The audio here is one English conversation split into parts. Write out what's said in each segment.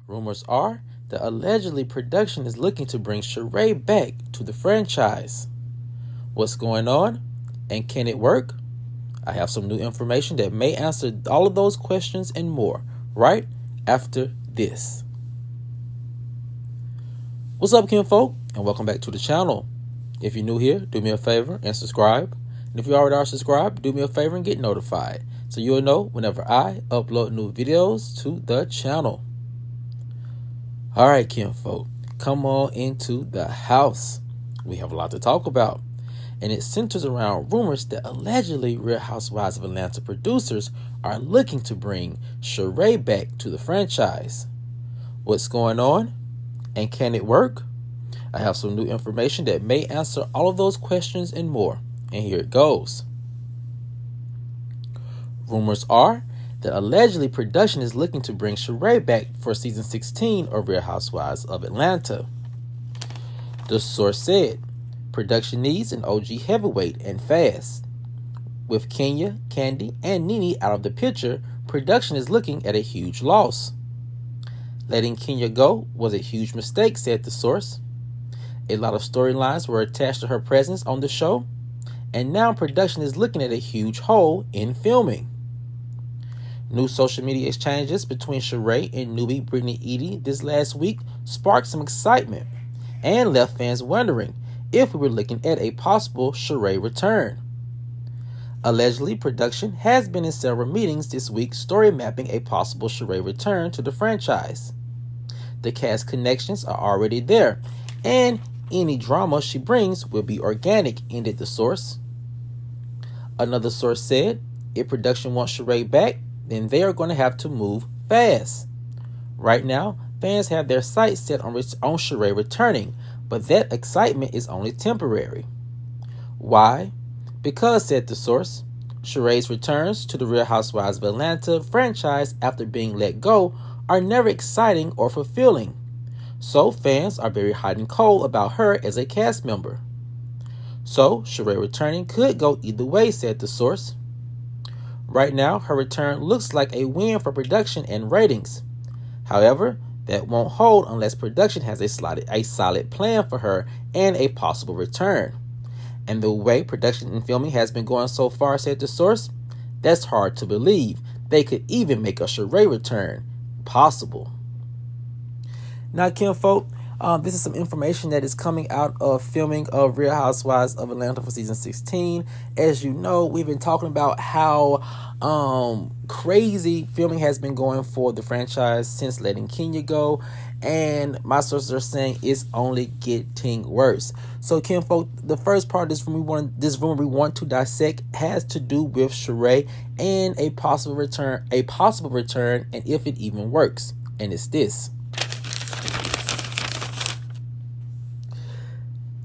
Rumors are that allegedly production is looking to bring Shereé back to the franchise. What's going on? And can it work? I have some new information that may answer all of those questions and more right after this. What's up, kinfolk? And welcome back to the channel. If you're new here, do me a favor and subscribe. And if you already are subscribed, do me a favor and get notified so you'll know whenever I upload new videos to the channel. All right, kinfolk, come on into the house. We have a lot to talk about, and it centers around rumors that allegedly Real Housewives of Atlanta producers are looking to bring Shereé back to the franchise. What's going on? And can it work? I have some new information that may answer all of those questions and more, and here it goes. Rumors are that allegedly production is looking to bring Shereé back for season 16 of Real Housewives of Atlanta. The source said, production needs an OG heavyweight and fast. With Kenya, Kandi, and Nene out of the picture, production is looking at a huge loss. Letting Kenya go was a huge mistake, said the source. A lot of storylines were attached to her presence on the show, and now production is looking at a huge hole in filming. New social media exchanges between Shereé and newbie Brittany Edie this last week sparked some excitement and left fans wondering if we were looking at a possible Shereé return. Allegedly, production has been in several meetings this week story mapping a possible Shereé return to the franchise. The cast connections are already there, and any drama she brings will be organic, ended the source. Another source said, if production wants Shereé back, then they are going to have to move fast. Right now, fans have their sights set on Shereé returning, but that excitement is only temporary. Why? Because, said the source, Shereé's returns to the Real Housewives of Atlanta franchise after being let go are never exciting or fulfilling. So fans are very hot and cold about her as a cast member. So Shereé returning could go either way, said the source. Right now, her return looks like a win for production and ratings. However, that won't hold unless production has a solid plan for her and a possible return. And the way production and filming has been going so far, said the source, that's hard to believe. They could even make a Shereé return possible. Now, kinfolk, this is some information that is coming out of filming of Real Housewives of Atlanta for season 16. As you know, we've been talking about how crazy filming has been going for the franchise since letting Kenya go, and my sources are saying it's only getting worse. So, kinfolk, the first part of this rumor we want to dissect has to do with Shereé and a possible return, and if it even works. And it's this.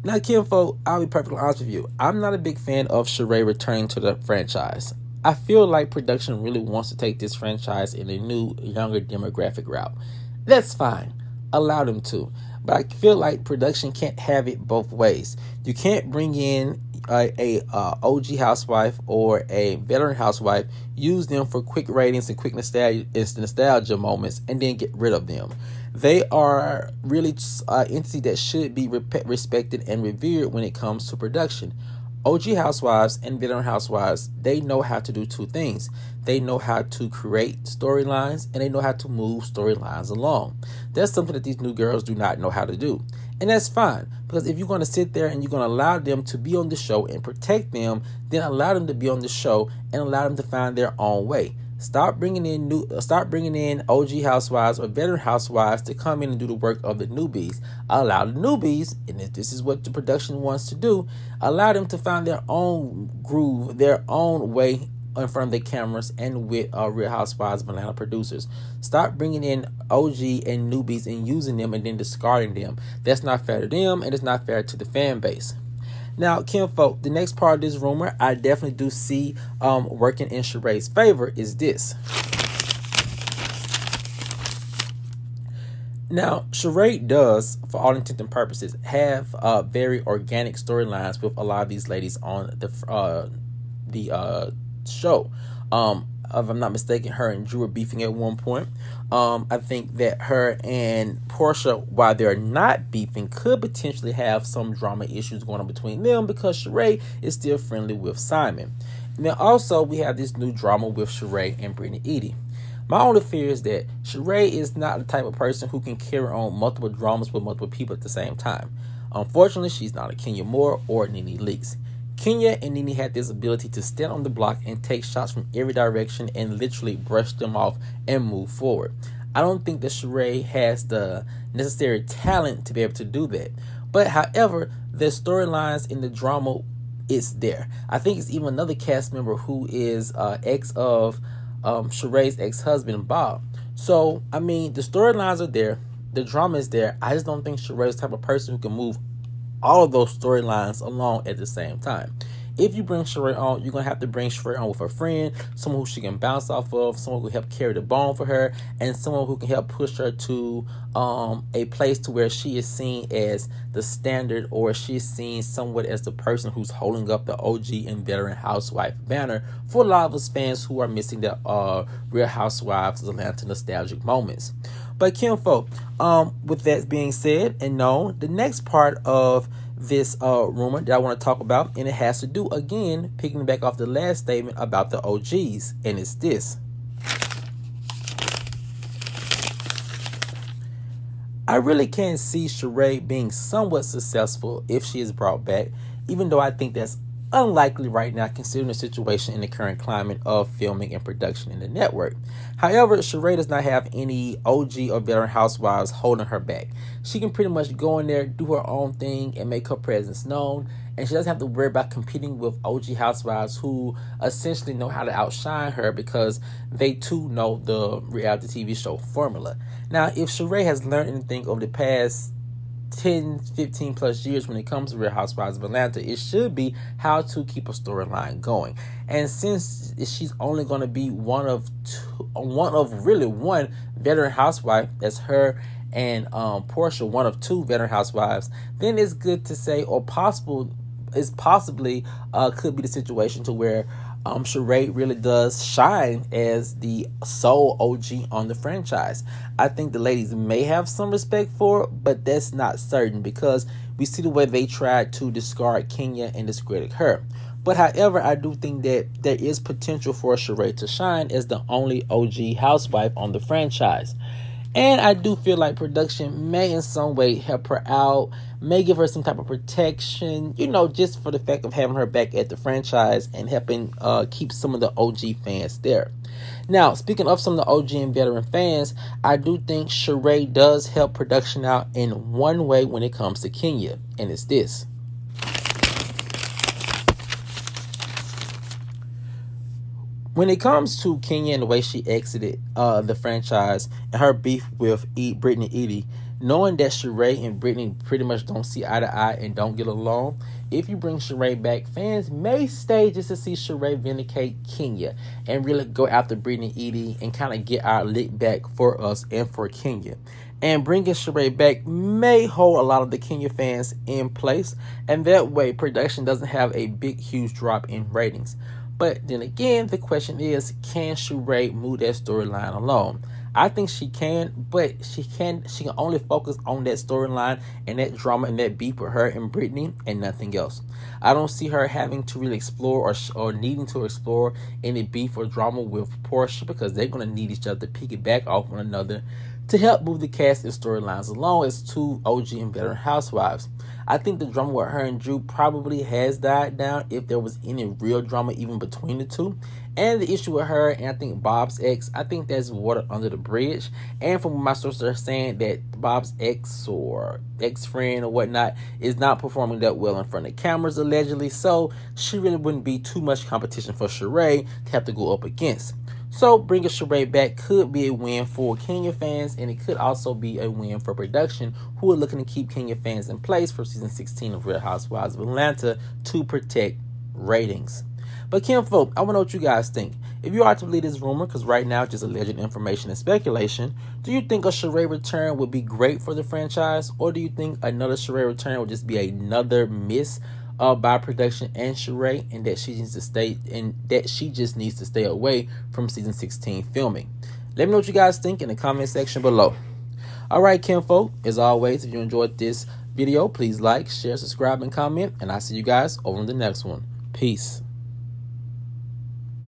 Now, kinfolk, I'll be perfectly honest with you. I'm not a big fan of Shereé returning to the franchise. I feel like production really wants to take this franchise in a new, younger demographic route. That's fine. Allow them to. But I feel like production can't have it both ways. You can't bring in a OG housewife or a veteran housewife, use them for quick ratings and quick nostalgia moments, and then get rid of them. They are really an entity that should be respected and revered when it comes to production. OG housewives and veteran housewives, they know how to do two things. They know how to create storylines, and they know how to move storylines along. That's something that these new girls do not know how to do. And that's fine, because if you're going to sit there and you're going to allow them to be on the show and protect them, then allow them to be on the show and allow them to find their own way. Stop bringing in OG housewives or veteran housewives to come in and do the work of the newbies. Allow the newbies, and if this is what the production wants to do, allow them to find their own groove, their own way in front of the cameras and with Real Housewives of Atlanta producers. Stop bringing in OG and newbies and using them and then discarding them. That's not fair to them, and it's not fair to the fan base. Now, kinfolk, the next part of this rumor I definitely do see working in Shereé's favor is this. Now, Shereé does, for all intents and purposes, have very organic storylines with a lot of these ladies on the show. if I'm not mistaken, her and Drew were beefing at one point. I think that her and Porsha, while they're not beefing, could potentially have some drama issues going on between them because Shereé is still friendly with Simon. And then also we have this new drama with Shereé and Brittany Edie. My only fear is that Shereé is not the type of person who can carry on multiple dramas with multiple people at the same time. Unfortunately, she's not a Kenyamoore or Nene Leakes. Kenya and Nene had this ability to stand on the block and take shots from every direction and literally brush them off and move forward. I don't think that Shereé has the necessary talent to be able to do that. But however, the storylines in the drama is there. I think it's even another cast member who is ex of Shereé's ex-husband, Bob. So, I mean, the storylines are there. The drama is there. I just don't think Shereé is the type of person who can move all of those storylines along at the same time. If you bring Shereé on, you're going to have to bring Shereé on with a friend, someone who she can bounce off of, someone who can help carry the bone for her, and someone who can help push her to a place to where she is seen as the standard, or she's seen somewhat as the person who's holding up the OG and veteran housewife banner for a lot of us fans who are missing the Real Housewives of Atlanta nostalgic moments. But kinfolk, with that being said and known, the next part of this rumor that I want to talk about, and it has to do, again, picking back off the last statement about the OGs, and it's this. I really can see Shereé being somewhat successful if she is brought back, even though I think that's unlikely right now considering the situation in the current climate of filming and production in the network. However, Shereé does not have any OG or veteran housewives holding her back. She can pretty much go in there, do her own thing, and make her presence known, and she doesn't have to worry about competing with OG housewives who essentially know how to outshine her because they too know the reality TV show formula. Now, if Shereé has learned anything over the past 10, 15 plus years when it comes to Real Housewives of Atlanta, it should be how to keep a storyline going. And since she's only going to be one of one veteran housewife, that's her and Porsha, one of two veteran housewives, then it's good to say, or possibly could be the situation to where Shereé really does shine as the sole OG on the franchise. I think the ladies may have some respect for it, but that's not certain because we see the way they tried to discard Kenya and discredit her. But however, I do think that there is potential for Shereé to shine as the only OG housewife on the franchise. And I do feel like production may in some way help her out, may give her some type of protection, just for the fact of having her back at the franchise and helping keep some of the OG fans there. Now, speaking of some of the OG and veteran fans, I do think Shereé does help production out in one way when it comes to Kenya, and it's this. When it comes to Kenya and the way she exited the franchise and her beef with Brittany Edie, knowing that Shereé and Brittany pretty much don't see eye to eye and don't get along, if you bring Shereé back, fans may stay just to see Shereé vindicate Kenya and really go after Brittany Edie and kind of get our lick back for us and for Kenya. And bringing Shereé back may hold a lot of the Kenya fans in place, and that way production doesn't have a big, huge drop in ratings. But then again, the question is, can Shereé move that storyline along? I think she can, but she can only focus on that storyline and that drama and that beef with her and Brittany and nothing else. I don't see her having to really explore or needing to explore any beef or drama with Porsha because they're going to need each other to piggyback off one another to help move the cast and storylines along as two OG and veteran housewives. I think the drama with her and Drew probably has died down if there was any real drama even between the two. And the issue with her and I think Bob's ex, I think that's water under the bridge. And from my sources are saying that Bob's ex or ex-friend or whatnot is not performing that well in front of cameras allegedly. So she really wouldn't be too much competition for Shereé to have to go up against. So bringing Shereé back could be a win for Kenya fans, and it could also be a win for production who are looking to keep Kenya fans in place for season 16 of Real Housewives of Atlanta to protect ratings. But kinfolk, I want to know what you guys think. If you are to believe this rumor, because right now it's just alleged information and speculation, do you think a Shereé return would be great for the franchise, or do you think another Shereé return would just be another miss by production and Shereé, and that she just needs to stay away from season 16 filming. Let me know what you guys think in the comment section below. All right, kinfolk, as always, if you enjoyed this video, please like, share, subscribe, and comment, and I'll see you guys over in the next one. Peace.